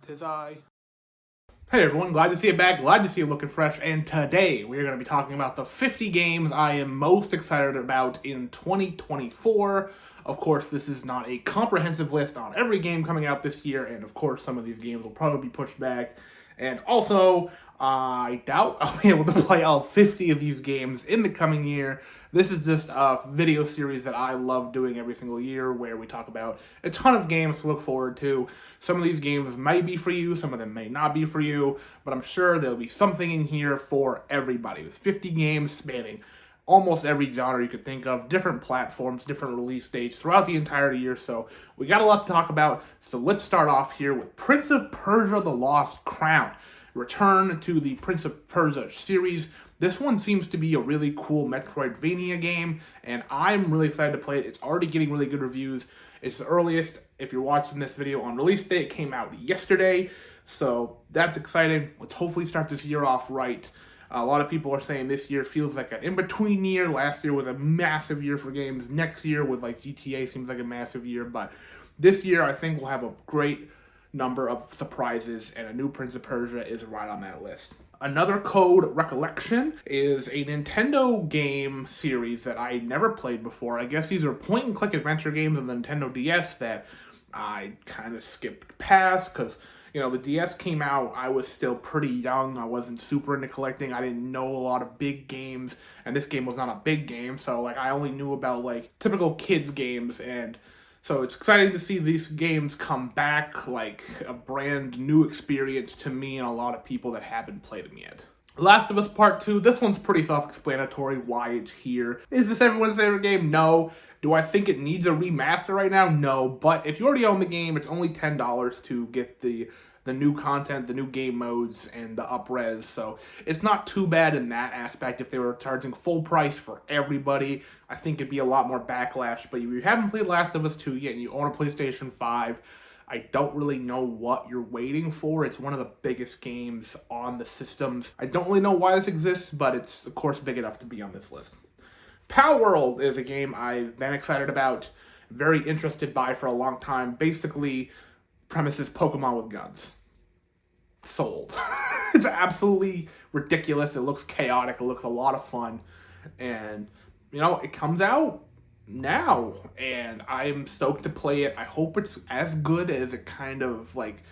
'Tis I. Hey everyone, glad to see you back, glad to see you looking fresh, and today we are going to be talking about the 50 games I am most excited about in 2024. Of course, this is not a comprehensive list on every game coming out this year, and of course some of these games will probably be pushed back. And also, I doubt I'll be able to play all 50 of these games in the coming year. This is just a video series that I love doing every single year where we talk about a ton of games to look forward to. Some of these games might be for you, some of them may not be for you, but I'm sure there'll be something in here for everybody. With 50 games spanning almost every genre you could think of, different platforms, different release dates throughout the entire year, so we got a lot to talk about. So let's start off here with Prince of Persia: The Lost Crown. Return to the Prince of Persia series. This one seems to be a really cool Metroidvania game, and I'm really excited to play it. It's already getting really good reviews. It's the earliest, if you're watching this video on release day, it came out yesterday, so that's exciting. Let's hopefully start this year off right. A lot of people are saying this year feels like an in-between year. Last year was a massive year for games. Next year with like GTA seems like a massive year, but this year I think we'll have a great number of surprises, and a new Prince of Persia is right on that list. Another Code Recollection is a Nintendo game series that I never played before. I guess these are point-and-click adventure games on the Nintendo DS that I kind of skipped past because, you know, the DS came out, I was still pretty young, I wasn't super into collecting, I didn't know a lot of big games, and this game was not a big game, so like I only knew about like typical kids games, and so it's exciting to see these games come back, like a brand new experience to me and a lot of people that haven't played them yet. Last of Us Part 2, this one's pretty self-explanatory why it's here. Is this everyone's favorite game? No. Do I think it needs a remaster right now? No. But if you already own the game, it's only $10 to get the new content, the new game modes, and the up-res, so it's not too bad in that aspect. If they were charging full price for everybody, I think it'd be a lot more backlash. But if you haven't played Last of Us 2 yet and you own a PlayStation 5, I don't really know what you're waiting for. It's one of the biggest games on the systems. I don't really know why this exists, but it's, of course, big enough to be on this list. Palworld is a game I've been excited about, very interested by for a long time. Basically, premises Pokemon with guns. Sold. It's absolutely ridiculous. It looks chaotic. It looks a lot of fun. And, you know, it comes out now, and I'm stoked to play it. I hope it's as good as it kind of, like,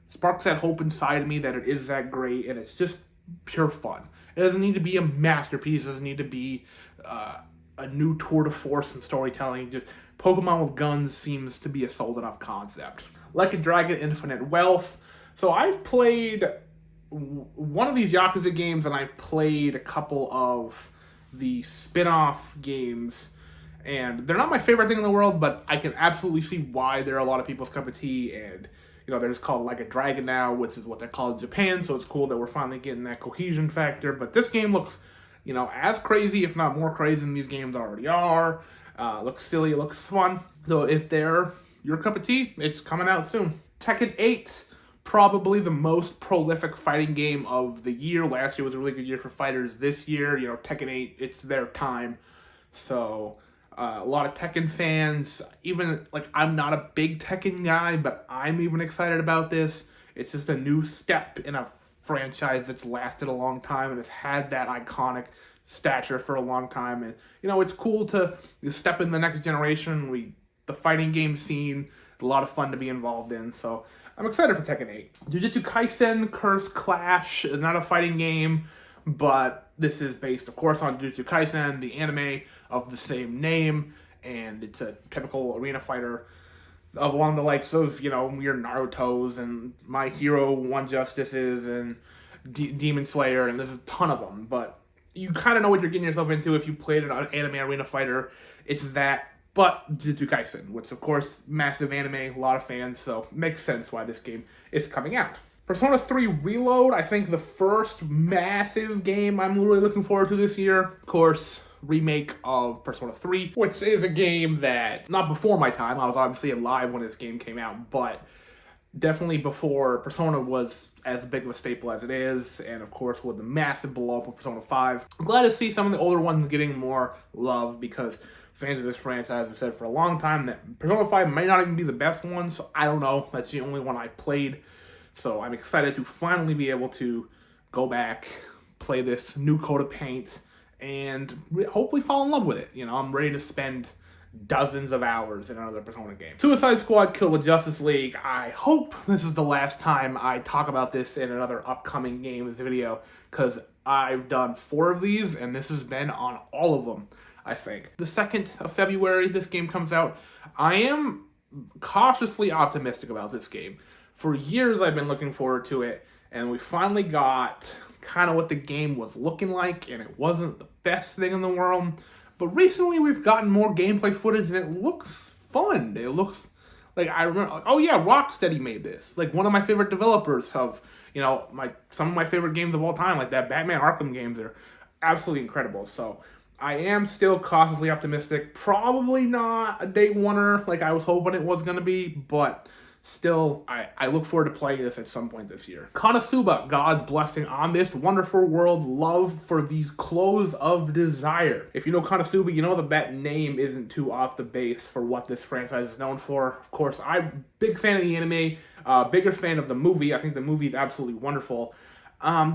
sparks that hope inside of me that it is that great, and it's just pure fun. It doesn't need to be a masterpiece. It doesn't need to be a new tour de force in storytelling. Just Pokemon with guns seems to be a sold enough concept. Like a Dragon: Infinite Wealth. So I've played one of these Yakuza games, and I played a couple of the spin-off games, and they're not my favorite thing in the world, but I can absolutely see why they're a lot of people's cup of tea. And, you know, they're just called Like a Dragon now, which is what they're called in Japan, so it's cool that we're finally getting that cohesion factor. But this game looks, you know, as crazy, if not more crazy than these games already are. Looks silly, it looks fun. So if they're your cup of tea, it's coming out soon. Tekken 8, probably the most prolific fighting game of the year. Last year was a really good year for fighters. This year, you know, Tekken 8, it's their time. So a lot of Tekken fans, even, like, I'm not a big Tekken guy, but I'm even excited about this. It's just a new step in a franchise that's lasted a long time and has had that iconic stature for a long time. And, you know, it's cool to step in the next generation. The fighting game scene, a lot of fun to be involved in, so I'm excited for Tekken 8. Jujutsu Kaisen Curse Clash is not a fighting game, but this is based, of course, on Jujutsu Kaisen, the anime of the same name, and it's a typical arena fighter along the likes of, you know, your Naruto's and My Hero, One Justices, and Demon Slayer, and there's a ton of them, but you kind of know what you're getting yourself into if you played an anime arena fighter. It's that, but Jujutsu Kaisen, which, of course, massive anime, a lot of fans, so makes sense why this game is coming out. Persona 3 Reload, I think the first massive game I'm really looking forward to this year. Of course, remake of Persona 3, which is a game that, not before my time, I was obviously alive when this game came out, but definitely before Persona was as big of a staple as it is, and of course with the massive blow up of Persona 5. I'm glad to see some of the older ones getting more love, because fans of this franchise have said for a long time that Persona 5 might not even be the best one, so I don't know. That's the only one I've played. So I'm excited to finally be able to go back, play this new coat of paint, and hopefully fall in love with it. I'm ready to spend dozens of hours in another Persona game. Suicide Squad Kill the Justice League. I hope this is the last time I talk about this in another upcoming games video, because I've done 4 of these, and this has been on all of them, I think. The 2nd of February, this game comes out. I am cautiously optimistic about this game. For years, I've been looking forward to it, and we finally got kind of what the game was looking like, and it wasn't the best thing in the world. But recently, we've gotten more gameplay footage, and it looks fun. It looks like, I remember, oh yeah, Rocksteady made this. Like, one of my favorite developers of, some of my favorite games of all time, like that Batman Arkham games, are absolutely incredible. So I am still cautiously optimistic. Probably not a day oneer like I was hoping it was going to be, but still, I look forward to playing this at some point this year. Konosuba, God's blessing on this wonderful world, love for these clothes of desire. If you know Konosuba, you know that name isn't too off the base for what this franchise is known for. Of course, I'm a big fan of the anime, bigger fan of the movie. I think the movie is absolutely wonderful.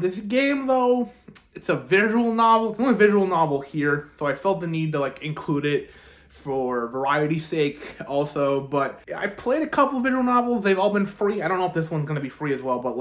This game, though, it's a visual novel. It's the only visual novel here, so I felt the need to include it for variety's sake also. But I played a couple of visual novels. They've all been free. I don't know if this one's going to be free as well, but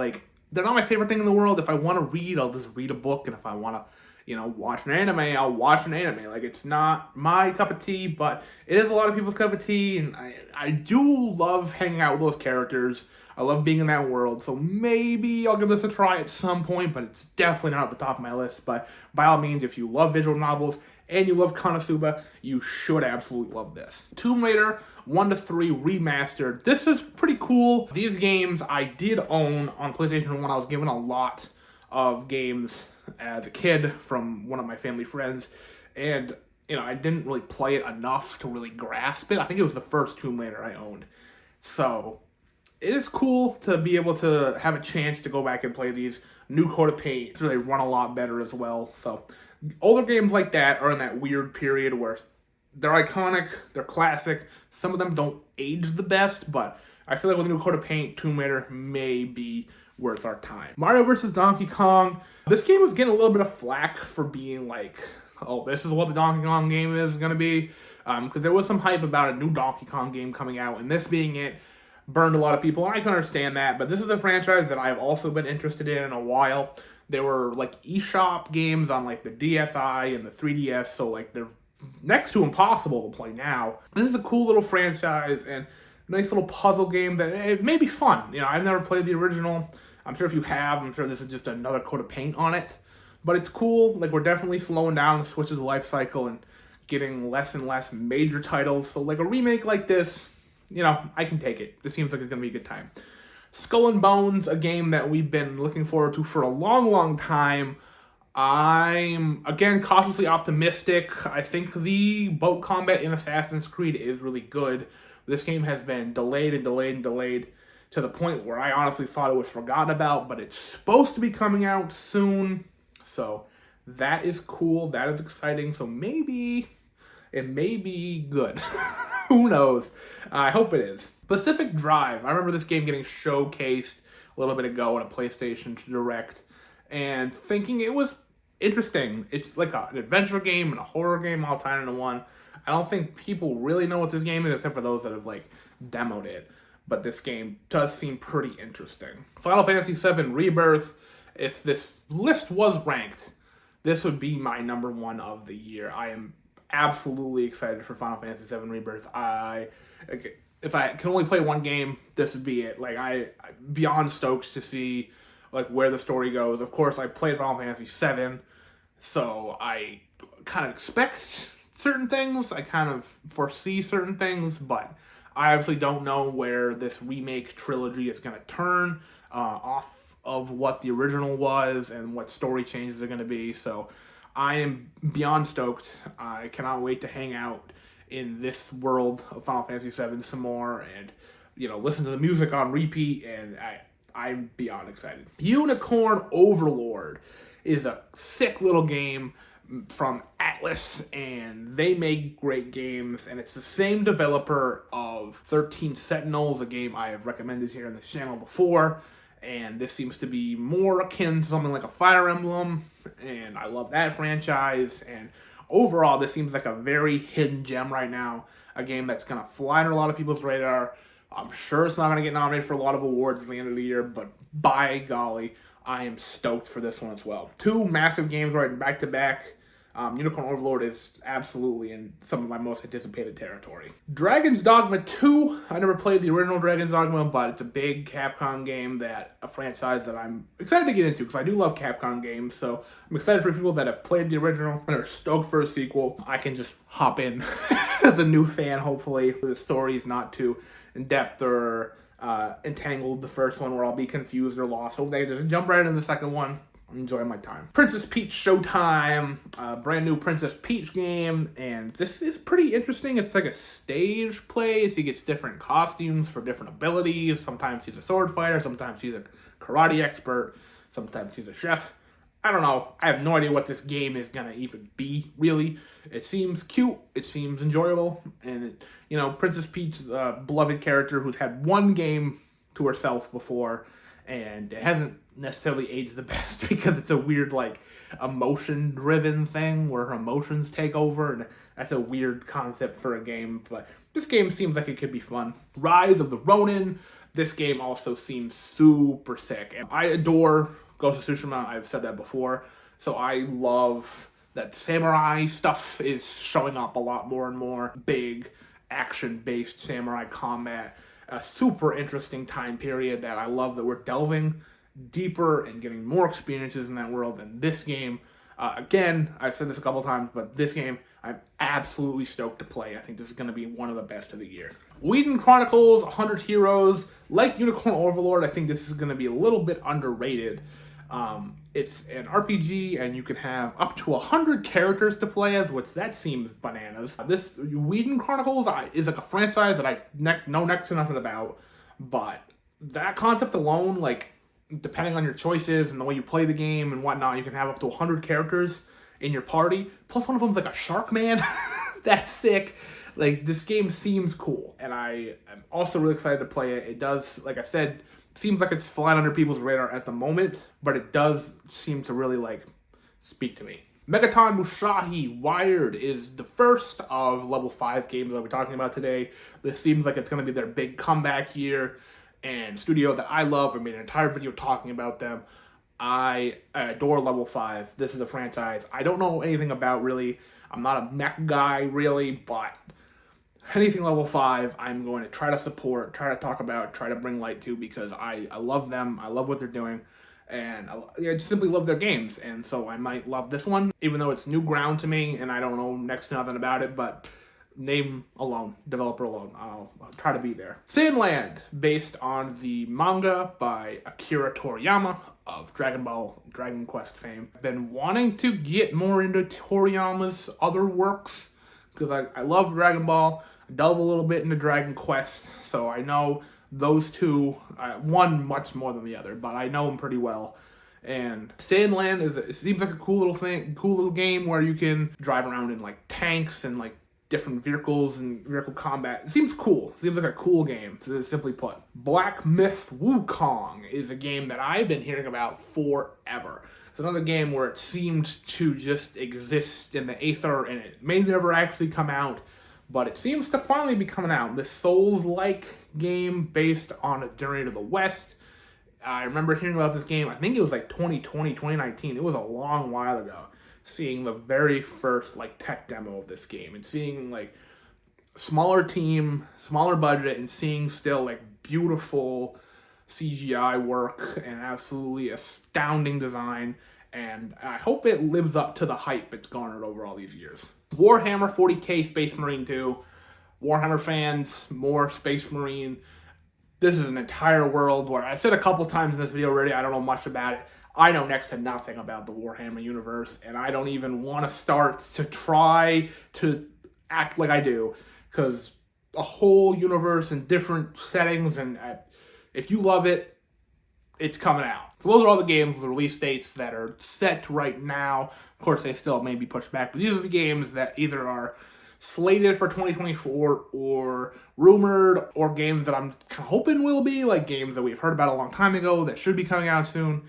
they're not my favorite thing in the world. If I want to read, I'll just read a book, and if I want to watch an anime, I'll watch an anime. It's not my cup of tea, but it is a lot of people's cup of tea, and I do love hanging out with those characters. I love being in that world, so maybe I'll give this a try at some point, but it's definitely not at the top of my list. But by all means, if you love visual novels and you love Konosuba, you should absolutely love this. Tomb Raider 1-3 Remastered. This is pretty cool. These games I did own on PlayStation 1. I was given a lot of games as a kid from one of my family friends, and I didn't really play it enough to really grasp it. I think it was the first Tomb Raider I owned. So it is cool to be able to have a chance to go back and play these new coat of paint. So they run a lot better as well. So older games like that are in that weird period where they're iconic, they're classic. Some of them don't age the best, but I feel like with a new coat of paint, Tomb Raider may be worth our time. Mario vs. Donkey Kong. This game was getting a little bit of flack for being oh, this is what the Donkey Kong game is going to be. Because there was some hype about a new Donkey Kong game coming out, and this being it burned a lot of people, and I can understand that, but this is a franchise that I've also been interested in a while. There were eShop games on the DSi and the 3DS, so they're next to impossible to play now. This is a cool little franchise and nice little puzzle game that it may be fun. I've never played the original. I'm sure if you have, I'm sure this is just another coat of paint on it, but it's cool. We're definitely slowing down the Switch's life cycle and getting less and less major titles, so a remake like this, I can take it. This seems like it's going to be a good time. Skull and Bones, a game that we've been looking forward to for a long, long time. I'm, again, cautiously optimistic. I think the boat combat in Assassin's Creed is really good. This game has been delayed and delayed and delayed to the point where I honestly thought it was forgotten about, but it's supposed to be coming out soon. So that is cool. That is exciting. So maybe it may be good. Who knows? I hope it is. Pacific Drive. I remember this game getting showcased a little bit ago at a PlayStation Direct and thinking it was interesting. It's like an adventure game and a horror game all tied into one. I don't think people really know what this game is except for those that have demoed it. But this game does seem pretty interesting. Final Fantasy VII Rebirth. If this list was ranked, this would be my number 1 of the year. I am absolutely excited for Final Fantasy VII Rebirth. If I can only play one game, this would be it. I'm beyond stoked to see where the story goes. Of course, I played Final Fantasy VII, so I kind of expect certain things. I kind of foresee certain things, but I obviously don't know where this remake trilogy is going to turn off of what the original was and what story changes are going to be. So I am beyond stoked. I cannot wait to hang out in this world of Final Fantasy VII some more and, listen to the music on repeat, and I'm beyond excited. Unicorn Overlord is a sick little game from Atlas, and they make great games, and it's the same developer of 13 Sentinels, a game I have recommended here on this channel before, and this seems to be more akin to something like a Fire Emblem, and I love that franchise. And overall, this seems like a very hidden gem right now, a game that's going to fly under a lot of people's radar. I'm sure it's not going to get nominated for a lot of awards at the end of the year, but by golly, I am stoked for this one as well. Two massive games right back to back. Unicorn Overlord is absolutely in some of my most anticipated territory. Dragon's Dogma 2. I never played the original Dragon's Dogma, but it's a big Capcom game, a franchise that I'm excited to get into because I do love Capcom games. So I'm excited for people that have played the original and are stoked for a sequel. I can just hop in as a new fan, hopefully. The story is not too in-depth or entangled the first one where I'll be confused or lost. Hopefully I can just jump right into the second one. Enjoy my time. Princess Peach Showtime, brand new Princess Peach game, and this is pretty interesting. It's like a stage play, so he gets different costumes for different abilities. Sometimes he's a sword fighter, sometimes he's a karate expert, sometimes he's a chef. I don't know. I have no idea what this game is gonna even be, really. It seems cute, it seems enjoyable, and Princess Peach, beloved character who's had one game to herself before, and it hasn't necessarily aged the best because it's a weird, emotion-driven thing where her emotions take over, and that's a weird concept for a game, but this game seems like it could be fun. Rise of the Ronin, this game also seems super sick. And I adore Ghost of Tsushima, I've said that before, so I love that samurai stuff is showing up a lot more and more. Big, action-based samurai combat. A super interesting time period that I love that we're delving deeper and getting more experiences in that world than this game. Again, I've said this a couple times, but this game I'm absolutely stoked to play. I think this is going to be one of the best of the year. Whedon Chronicles 100 Heroes. Like Unicorn Overlord, I think this is going to be a little bit underrated. It's an RPG, and you can have up to 100 characters to play as, which that seems bananas. This Whedon Chronicles is like a franchise that I know next to nothing about, but that concept alone, depending on your choices and the way you play the game and whatnot, you can have up to 100 characters in your party, plus one of them's like a shark man. That's sick. This game seems cool, and I am also really excited to play it. It does, like I said, seems like it's flying under people's radar at the moment, but it does seem to really speak to me. Megaton Musashi Wired is the first of level 5 games that we're talking about today. This seems like it's going to be their big comeback year, and studio that I love. I made an entire video talking about them. I adore level 5. This is a franchise I don't know anything about, really. I'm not a mech guy, really, but anything level 5, I'm going to try to support, try to talk about, try to bring light to, because I love them. I love what they're doing, and I just simply love their games. And so I might love this one, even though it's new ground to me, and I don't know next to nothing about it, but name alone, developer alone, I'll try to be there. Sandland, based on the manga by Akira Toriyama of Dragon Ball, Dragon Quest fame. I've been wanting to get more into Toriyama's other works, because I love Dragon Ball. I delve a little bit into Dragon Quest, so I know those two, one much more than the other, but I know them pretty well. And Sandland it seems like a cool little game where you can drive around in tanks and different vehicles and vehicle combat. It seems cool. It seems like a cool game, simply put. Black Myth Wukong is a game that I've been hearing about forever. It's another game where it seemed to just exist in the aether, and it may never actually come out, but it seems to finally be coming out. This Souls-like game based on A Journey to the West. I remember hearing about this game, I think it was 2020, 2019. It was a long while ago. Seeing the very first tech demo of this game, and seeing smaller team, smaller budget, and seeing still beautiful CGI work and absolutely astounding design, and I hope it lives up to the hype it's garnered over all these years. Warhammer 40k Space Marine 2. Warhammer fans, more Space Marine. This is an entire world where I've said a couple times in this video already, I don't know much about it. I know next to nothing about the Warhammer universe, and I don't even want to start to try to act like I do, because a whole universe and different settings, and if you love it, it's coming out. So those are all the games with release dates that are set right now. Of course, they still may be pushed back, but these are the games that either are slated for 2024 or rumored, or games that I'm kind of hoping will be, like games that we've heard about a long time ago that should be coming out soon.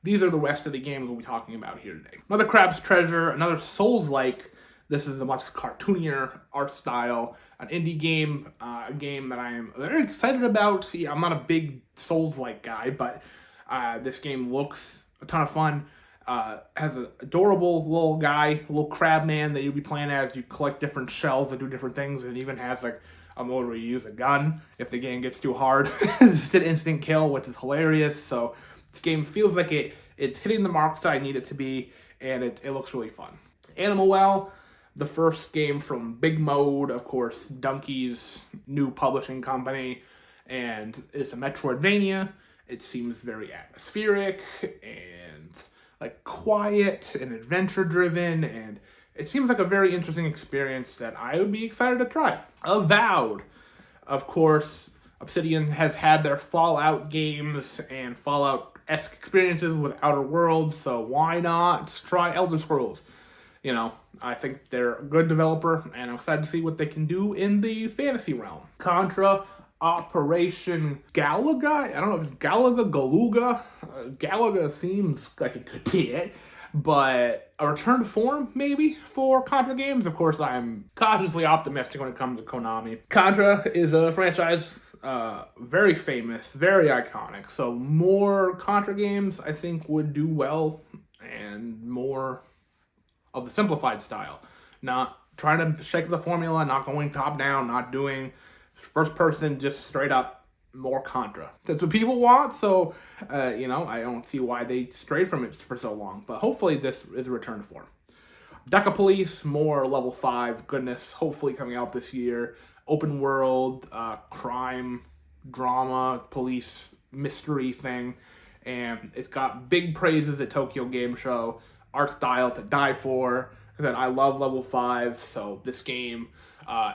These are the rest of the games we'll be talking about here today. Another Crab's Treasure, another Souls-like. This is a much cartoonier art style, an indie game, a game that I am very excited about. See, I'm not a big Souls-like guy, but this game looks a ton of fun. Has an adorable little guy, little crab man that you'll be playing as. You collect different shells that do different things, and even has like a mode where you use a gun if the game gets too hard. It's just an instant kill, which is hilarious. So this game feels like it's hitting the marks that I need it to be, and it looks really fun. Animal Well, the first game from Big Mode, of course, Donkey's new publishing company, and it's a Metroidvania. It seems very atmospheric and like quiet and adventure driven, and it seems like a very interesting experience that I would be excited to try. Avowed, of course, Obsidian has had their Fallout games and Fallout-esque experiences with Outer Worlds, so why not try Elder Scrolls? You know, I think they're a good developer, and I'm excited to see what they can do in the fantasy realm. Contra Operation Galaga? I don't know if it's Galaga, Galuga. Galaga seems like it could be it. But a return to form, maybe, for Contra games. Of course, I'm cautiously optimistic when it comes to Konami. Contra is a franchise very famous, very iconic. So more Contra games, I think, would do well, and more of the simplified style. Not trying to shake the formula, not going top down, not doing first person, just straight up more Contra. That's what people want, so, I don't see why they strayed from it for so long. But hopefully this is a return to form. Deca Police, more level 5 goodness, hopefully coming out this year. Open world, crime, drama, police, mystery thing. And it's got big praises at Tokyo Game Show. Art style to die for. I love level 5, so this game,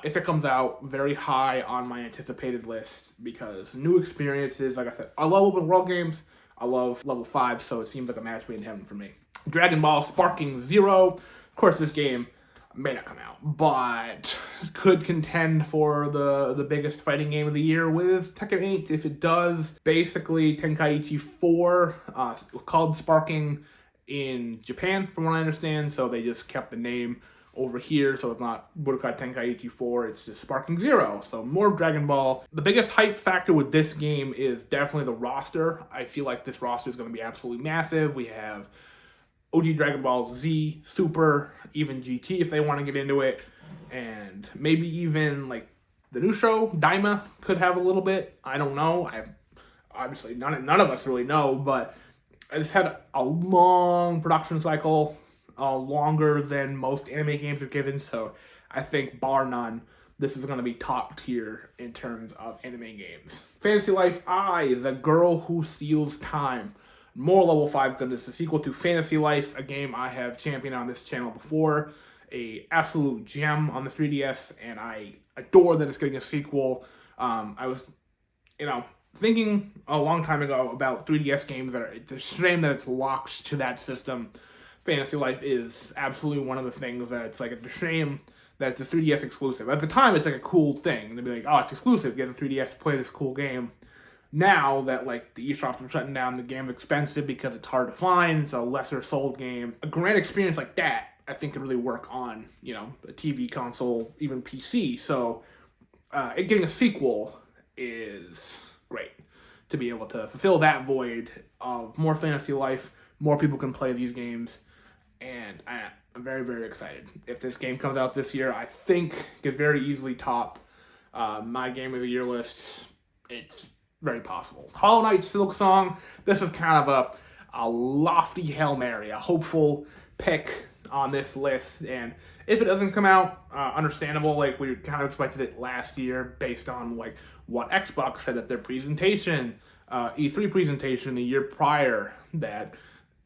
if it comes out, very high on my anticipated list, because new experiences, like I said, I love open world games, I love level 5, so it seems like a match made in heaven for me. Dragon Ball Sparking Zero, of course this game may not come out, but could contend for the biggest fighting game of the year with Tekken 8 if it does. Basically, Tenkaichi 4, called Sparking in Japan, from what I understand, so they just kept the name over here, so it's not Budokai Tenkaichi 4, it's just Sparking Zero, so more Dragon Ball. The biggest hype factor with this game is definitely the roster. I feel like this roster is going to be absolutely massive. We have OG Dragon Ball Z, Super, even GT if they want to get into it, and maybe even like the new show, Daima, could have a little bit. I don't know. Obviously none of us really know, but it's had a long production cycle, longer than most anime games have given, so I think, bar none, this is going to be top tier in terms of anime games. Fantasy Life I, The Girl Who Steals Time. More level 5 goodness, a sequel to Fantasy Life, a game I have championed on this channel before, a absolute gem on the 3DS, and I adore that it's getting a sequel. I was, thinking a long time ago about 3DS games that it's a shame that it's locked to that system. Fantasy Life is absolutely one of the things that it's like, it's a shame that it's a 3DS exclusive. At the time, it's like a cool thing. They'd be like, oh, it's exclusive, get the 3DS to play this cool game. Now that like the eShops are shutting down, the game's expensive because it's hard to find, it's a lesser sold game. A grand experience like that, I think, could really work on, a TV console, even PC. So it getting a sequel is great to be able to fulfill that void of more Fantasy Life. More people can play these games, and I'm very, very excited. If this game comes out this year, I think it could very easily top my Game of the Year list. It's very possible. Hollow Knight Silksong, this is kind of a lofty Hail Mary, a hopeful pick on this list, and if it doesn't come out, understandable. Like, we kind of expected it last year based on like what Xbox said at their presentation, E3 presentation the year prior, that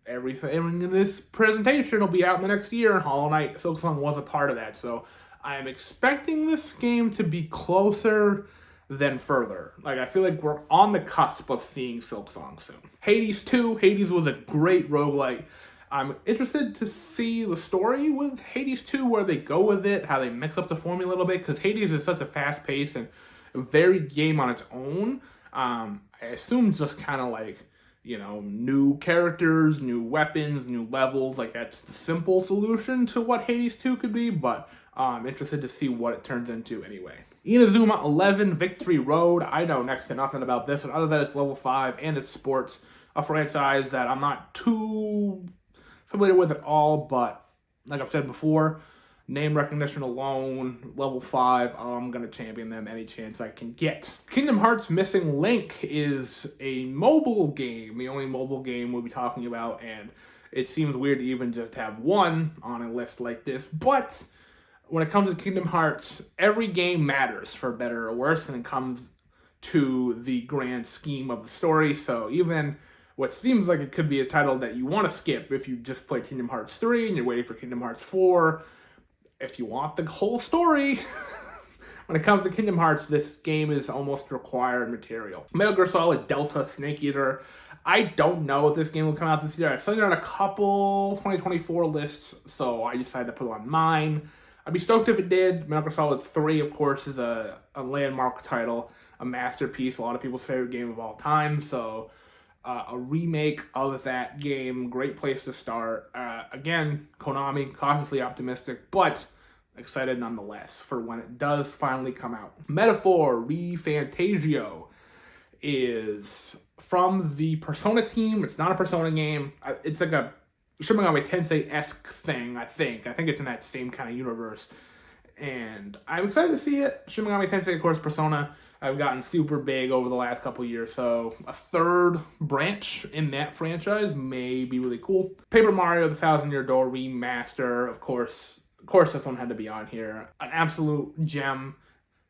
everything in this presentation will be out in the next year, and Hollow Knight Silksong was a part of that. So I am expecting this game to be closer than further. Like, I feel like we're on the cusp of seeing Silksong soon. Hades 2. Hades was a great roguelite. I'm interested to see the story with Hades 2, where they go with it, how they mix up the formula a little bit, because Hades is such a fast-paced and varied game on its own. I assume just kind of like, new characters, new weapons, new levels, like that's the simple solution to what Hades 2 could be, but I'm interested to see what it turns into anyway. Inazuma 11 Victory Road. I know next to nothing about this, and other than it's level 5 and it's sports, a franchise that I'm not too familiar with at all, but like I've said before, name recognition alone, level 5, I'm going to champion them any chance I can get. Kingdom Hearts Missing Link is a mobile game, the only mobile game we'll be talking about, and it seems weird to even just have one on a list like this, but when it comes to Kingdom Hearts, every game matters, for better or worse, and it comes to the grand scheme of the story, so even what seems like it could be a title that you want to skip if you just play Kingdom Hearts 3 and you're waiting for Kingdom Hearts 4, if you want the whole story, when it comes to Kingdom Hearts, this game is almost required material. Metal Gear Solid Delta Snake Eater. I don't know if this game will come out this year. I've seen it on a couple 2024 lists, so I decided to put it on mine. I'd be stoked if it did. Metal Gear Solid 3, of course, is a landmark title, a masterpiece, a lot of people's favorite game of all time, so a remake of that game, great place to start. Again, Konami, cautiously optimistic, but excited nonetheless for when it does finally come out. Metaphor ReFantazio is from the Persona team. It's not a Persona game. It's like a Shin Megami Tensei-esque thing, I think. I think it's in that same kind of universe. And I'm excited to see it. Shin Megami Tensei, of course, Persona have gotten super big over the last couple years, so a third branch in that franchise may be really cool. Paper Mario: The Thousand Year Door Remaster, of course, this one had to be on here. An absolute gem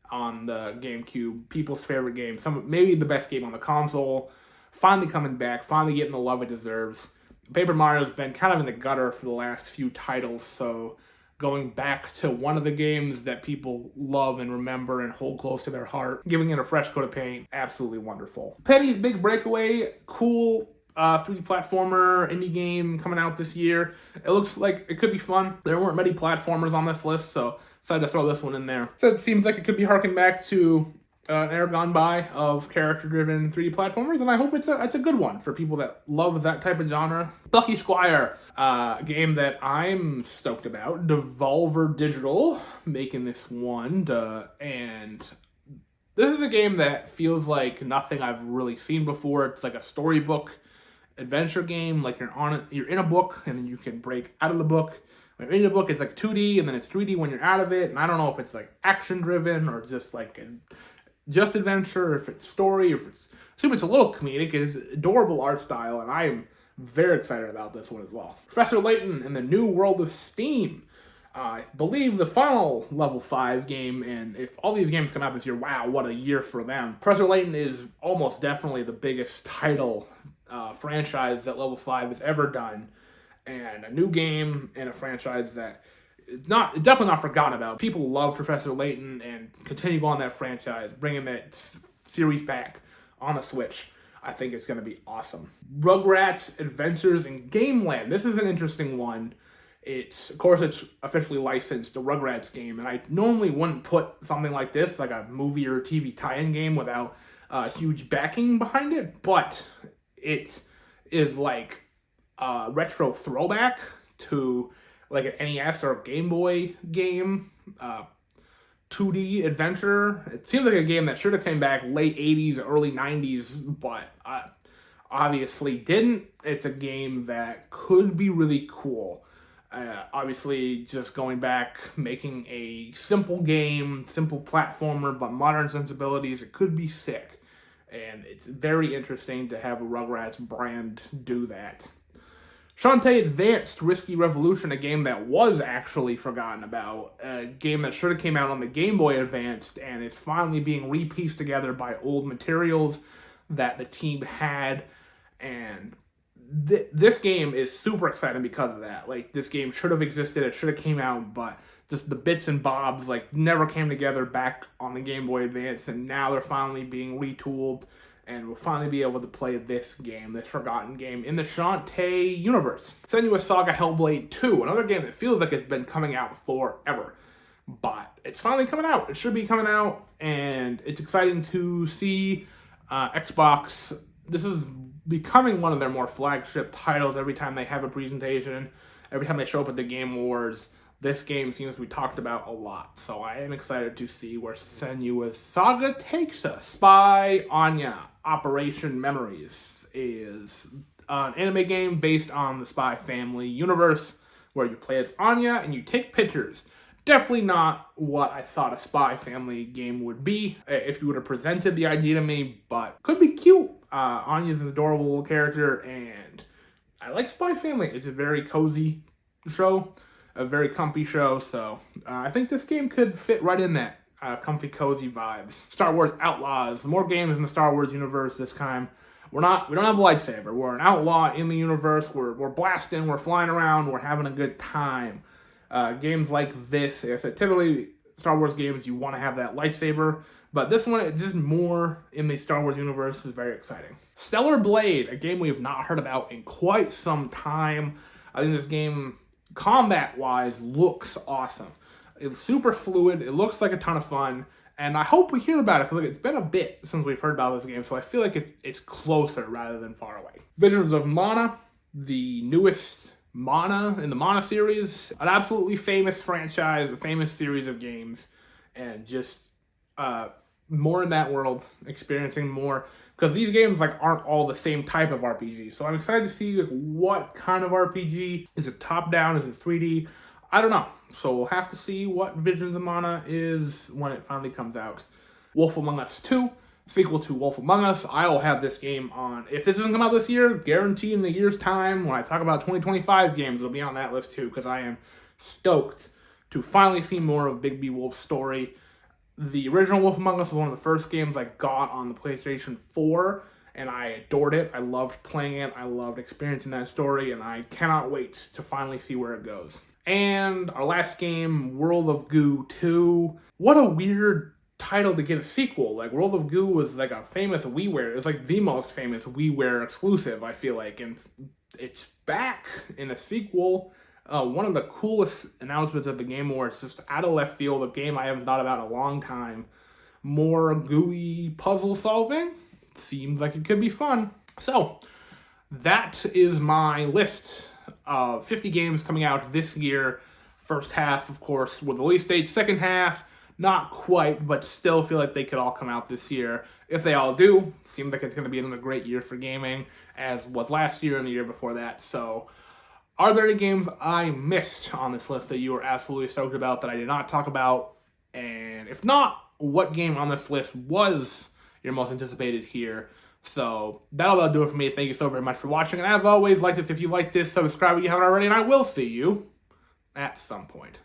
on the GameCube, people's favorite game, maybe the best game on the console. Finally coming back, finally getting the love it deserves. Paper Mario's been kind of in the gutter for the last few titles, so going back to one of the games that people love and remember and hold close to their heart, giving it a fresh coat of paint, absolutely wonderful. Penny's Big Breakaway, cool 3D platformer indie game coming out this year. It looks like it could be fun. There weren't many platformers on this list, so decided to throw this one in there. So it seems like it could be harking back to an era gone by of character-driven 3D platformers, and I hope it's a good one for people that love that type of genre. Bucky Squire, a game that I'm stoked about. Devolver Digital making this one, and this is a game that feels like nothing I've really seen before. It's like a storybook adventure game, like you're in a book, and then you can break out of the book. When you're in the book, it's like 2D, and then it's 3D when you're out of it, and I don't know if it's like action-driven or just like just adventure, if it's story, I assume it's a little comedic. It's adorable art style, and I am very excited about this one as well. Professor Layton and the New World of Steam. I believe the final level 5 game, and if all these games come out this year, wow, what a year for them. Professor Layton is almost definitely the biggest title franchise that level 5 has ever done, and a new game and a franchise that definitely not forgotten about. People love Professor Layton and continue on that franchise, bringing that series back on the Switch. I think it's going to be awesome. Rugrats Adventures in Gameland. This is an interesting one. Of course, it's officially licensed, the Rugrats game, and I normally wouldn't put something like this, like a movie or TV tie-in game, without huge backing behind it, but it is like a retro throwback to like an NES or a Game Boy game, 2D adventure. It seems like a game that should have came back late 80s, early 90s, but obviously didn't. It's a game that could be really cool. Obviously, just going back, making a simple game, simple platformer, but modern sensibilities, it could be sick. And it's very interesting to have a Rugrats brand do that. Shantae Advanced Risky Revolution, a game that was actually forgotten about, a game that should have came out on the Game Boy Advanced, and it's finally being re-pieced together by old materials that the team had, and this game is super exciting because of that. Like, this game should have existed, it should have came out, but just the bits and bobs, like, never came together back on the Game Boy Advance, and now they're finally being retooled and we'll finally be able to play this game, this forgotten game, in the Shantae universe. Senua's Saga Hellblade 2, another game that feels like it's been coming out forever. But it's finally coming out. It should be coming out, and it's exciting to see Xbox. This is becoming one of their more flagship titles every time they have a presentation, every time they show up at the Game Awards. This game seems to be talked about a lot, so I am excited to see where Senua's Saga takes us. Spy Anya Operation Memories is an anime game based on the Spy Family universe, where you play as Anya and you take pictures. Definitely not what I thought a Spy Family game would be if you would have presented the idea to me, but could be cute. Anya's an adorable little character, and I like Spy Family. It's a very cozy show, a very comfy show, so I think this game could fit right in that comfy, cozy vibes. Star Wars Outlaws, more games in the Star Wars universe this time. We don't have a lightsaber. We're an outlaw in the universe. We're blasting, we're flying around, we're having a good time. Games like this, like I said, typically Star Wars games, you want to have that lightsaber, but this one, it's just more in the Star Wars universe, is very exciting. Stellar Blade, a game we have not heard about in quite some time. I think this game, combat-wise, looks awesome. It's super fluid, it looks like a ton of fun, and I hope we hear about it, because it's been a bit since we've heard about this game, so I feel like it's closer rather than far away. Visions of Mana, the newest Mana in the Mana series, an absolutely famous franchise, a famous series of games, and just more in that world, experiencing more, because these games aren't all the same type of RPG. So I'm excited to see what kind of RPG. Is it top down? Is it 3D? I don't know. So we'll have to see what Visions of Mana is when it finally comes out. Wolf Among Us 2. Sequel to Wolf Among Us. I'll have this game on, if this doesn't come out this year, guaranteed in a year's time, when I talk about 2025 games, it'll be on that list too, because I am stoked to finally see more of Big B Wolf's story. The original Wolf Among Us was one of the first games I got on the PlayStation 4, and I adored it. I loved playing it. I loved experiencing that story, and I cannot wait to finally see where it goes. And our last game, World of Goo 2. What a weird title to get a sequel. World of Goo was a famous WiiWare. It was the most famous WiiWare exclusive, I feel like, and it's back in a sequel. One of the coolest announcements of the Game Awards, just out of left field, a game I haven't thought about in a long time. More gooey puzzle solving. Seems like it could be fun. So, that is my list of 50 games coming out this year. First half, of course, with release date. Second half, not quite, but still feel like they could all come out this year. If they all do, seems like it's going to be another great year for gaming, as was last year and the year before that. So, are there any games I missed on this list that you were absolutely stoked about that I did not talk about? And if not, what game on this list was your most anticipated here? So, that'll about do it for me. Thank you so very much for watching. And as always, like this if you like this, subscribe if you haven't already, and I will see you at some point.